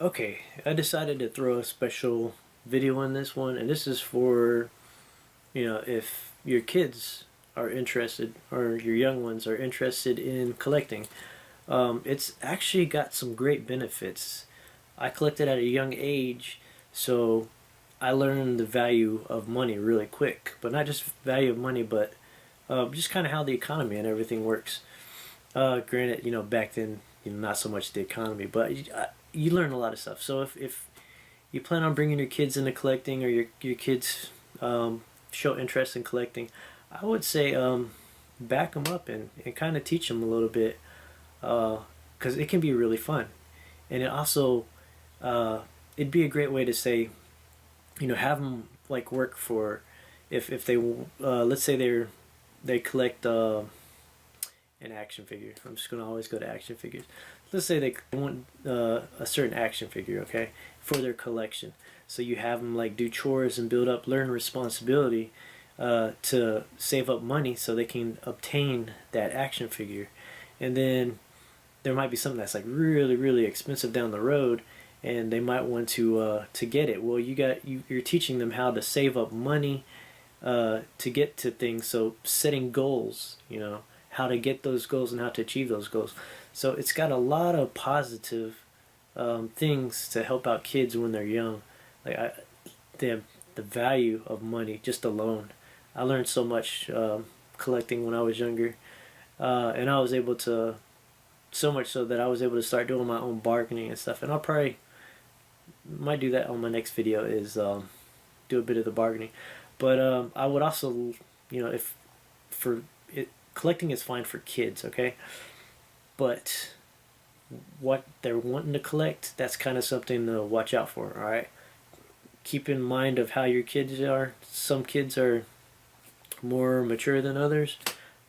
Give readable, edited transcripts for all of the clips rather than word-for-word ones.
Okay, I decided to throw a special video on this one, and this is for, if your kids are interested or your young ones are interested in collecting. It's actually got some great benefits. I collected at a young age, so I learned the value of money really quick, but not just value of money, but just kind of how the economy and everything works. Granted, back then, not so much the economy, but you learn a lot of stuff. So if you plan on bringing your kids into collecting, or your kids show interest in collecting, I would say back them up and kind of teach them a little bit, because it can be really fun. And it also, it'd be a great way to say, have them like work for, if they, let's say they collect an action figure. I'm just gonna always go to action figures. Let's say they want a certain action figure, okay, for their collection. So you have them like do chores and build up, learn responsibility, to save up money so they can obtain that action figure. And then there might be something that's like really really expensive down the road, and they might want to get it. Well, you're teaching them how to save up money to get to things. So setting goals, how to get those goals and how to achieve those goals. So it's got a lot of positive things to help out kids when they're young. Like the value of money just alone. I learned so much collecting when I was younger, and I was able to, so much so that I was able to start doing my own bargaining and stuff. And I'll probably might do that on my next video, is do a bit of the bargaining. But I would also, if for it, collecting is fine for kids, okay? But what they're wanting to collect, that's kind of something to watch out for, all right? Keep in mind of how your kids are. Some kids are more mature than others,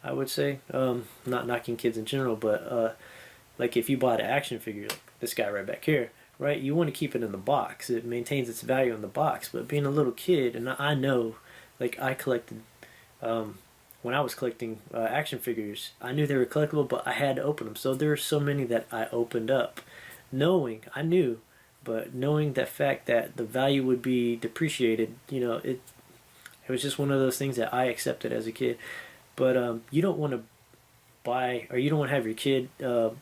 I would say. Not knocking kids in general, but like if you bought an action figure, like this guy right back here, right? You want to keep it in the box. It maintains its value in the box. But being a little kid, and I know, like I collected, when I was collecting action figures, I knew they were collectible, but I had to open them. So there were so many that I opened up, I knew, but knowing that fact that the value would be depreciated, it was just one of those things that I accepted as a kid. But you don't want to buy, or you don't want to have your kid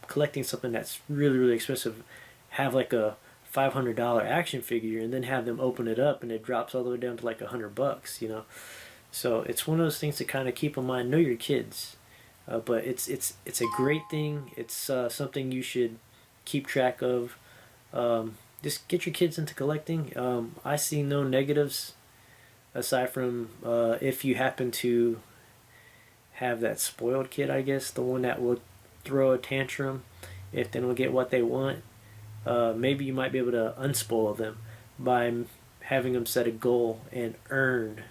collecting something that's really really expensive, have like a $500 action figure, and then have them open it up and it drops all the way down to like $100. So it's one of those things to kind of keep in mind. Know your kids, but it's a great thing. It's something you should keep track of. Just get your kids into collecting. I see no negatives aside from if you happen to have that spoiled kid, I guess, the one that will throw a tantrum if they don't get what they want. Maybe you might be able to unspoil them by having them set a goal and earn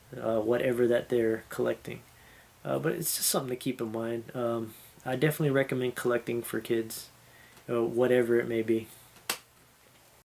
whatever that they're collecting. But it's just something to keep in mind. I definitely recommend collecting for kids, whatever it may be.